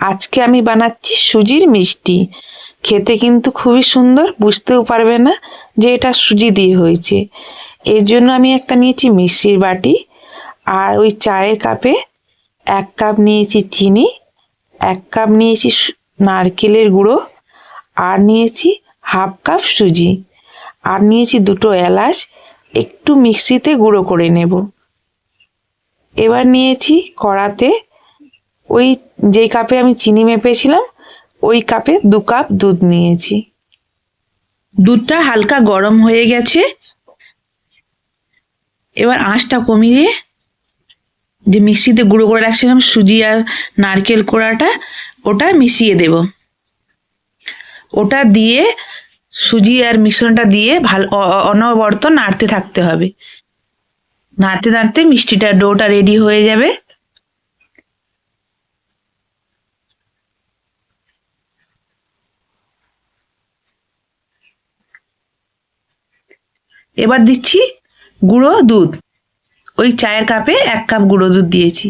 আজকে আমি বানাচ্ছি সুজির মিষ্টি। খেতে কিন্তু খুবই সুন্দর, বুঝতেও পারবে না যে এটা সুজি দিয়ে হয়েছে। এর জন্য আমি একটা নিয়েছি মিক্সির বাটি, আর ওই চায়ের কাপে 1 কাপ নিয়েছি চিনি, 1 কাপ নিয়েছি নারকেলের গুঁড়ো, আর নিয়েছি 1/2 কাপ সুজি, আর নিয়েছি 2টো এলাচ, একটু মিক্সিতে গুঁড়ো করে নেব। এবার নিয়েছি কড়াতে ওই যেই কাপে আমি চিনি মেপেছিলাম ওই কাপে 2 কাপ দুধ নিয়েছি। দুধটা হালকা গরম হয়ে গেছে। এবার আঁচটা কমিয়ে যে মিক্সিতে গুঁড়ো করে রাখছিলাম সুজি আর নারকেল কোড়াটা, ওটা মিশিয়ে দেব। ওটা দিয়ে সুজি আর মিশ্রণটা দিয়ে ভালো অনবরত নাড়তে থাকতে হবে। নাড়তে নাড়তে মিষ্টিটা ডোটা রেডি হয়ে যাবে। এবার দিচ্ছি গুঁড়ো দুধ। ওই চায়ের কাপে 1 কাপ গুঁড়ো দুধ দিয়েছি।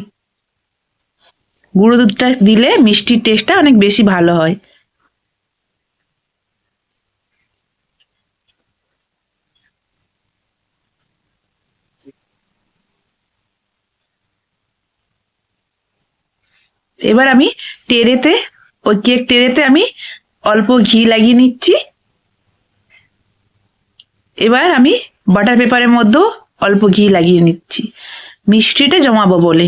গুঁড়ো দুধটা দিলে মিষ্টির টেস্টটা অনেক বেশি ভালো হয়। এবার আমি টেরেতে, ওই কেক টেরেতে আমি অল্প ঘি লাগিয়ে নিচ্ছি। এবার আমি বাটার পেপারের মধ্যেও অল্প ঘি লাগিয়ে নিচ্ছি, মিষ্টিটা জমাবো বলে।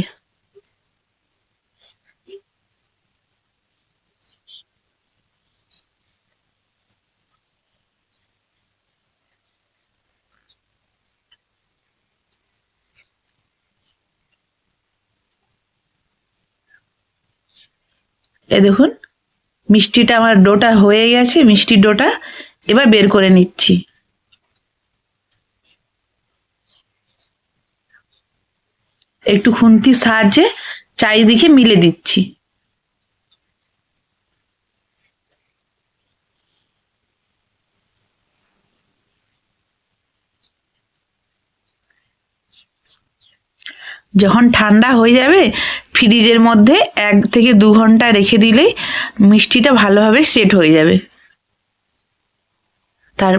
এ দেখুন মিষ্টিটা আমার ডোটা হয়ে গেছে, মিষ্টির ডোটা এবার বের করে নিচ্ছি। একটু খুন্তির সাহায্যে চারিদিকে মিলে দিচ্ছি। যখন ঠান্ডা হয়ে যাবে ফ্রিজের মধ্যে 1 থেকে 2 ঘন্টা রেখে দিলেই মিষ্টিটা ভালোভাবে সেট হয়ে যাবে। তার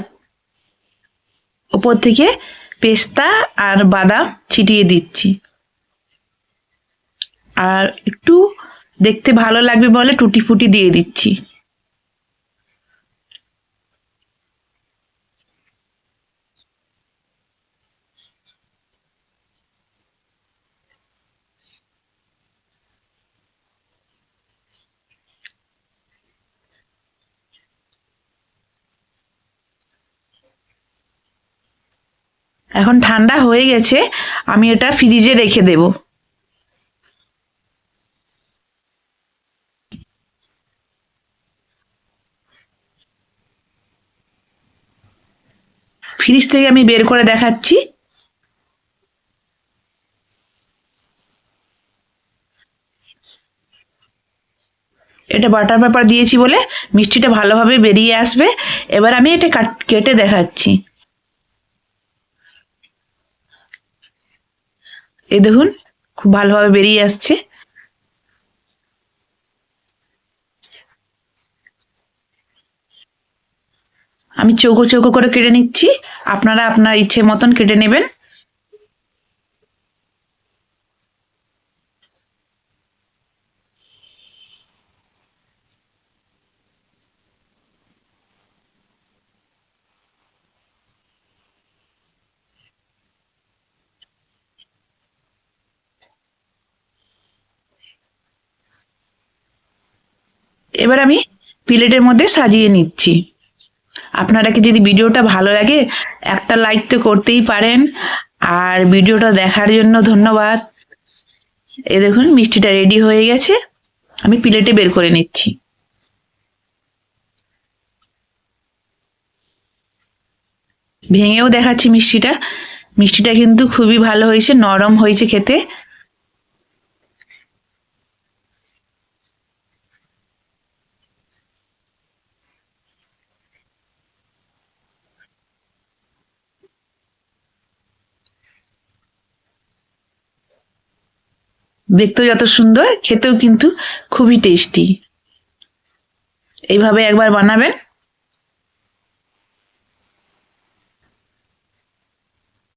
উপর থেকে পেস্তা আর বাদাম ছিটিয়ে দিচ্ছি, আর একটু দেখতে ভালো লাগবে বলে টুটি ফুটি দিয়ে দিচ্ছি। এখন ঠান্ডা হয়ে গেছে, আমি এটা ফ্রিজে রেখে দেব। ফ্রিজ থেকে আমি বের করে দেখাচ্ছি। এটা বাটার পেপার দিয়েছি বলে মিষ্টিটা ভালোভাবে বেরিয়ে আসবে। এবার আমি এটা কেটে দেখাচ্ছি। এই দেখুন খুব ভালোভাবে বেরিয়ে আসছে। আমি চৌকো চৌকো করে কেটে নিচ্ছি, আপনারা আপনার ইচ্ছে মতন কেটে নেবেন। এবার আমি প্লেটের মধ্যে সাজিয়ে নিচ্ছি। আপনারা কি যদি ভিডিওটা ভালো লাগে একটা লাইক তো করতেই পারেন। আর ভিডিওটা দেখার জন্য ধন্যবাদ। এই দেখুন মিষ্টিটা রেডি হয়ে গেছে, আমি প্লেটে বের করে নিচ্ছি। ভেঙেও দেখাচ্ছি মিষ্টিটা। মিষ্টিটা কিন্তু খুবই ভালো হয়েছে, নরম হয়েছে খেতে। দেখতেও যত সুন্দর, খেতেও কিন্তু খুবই টেস্টি। এইভাবে একবার বানাবেন।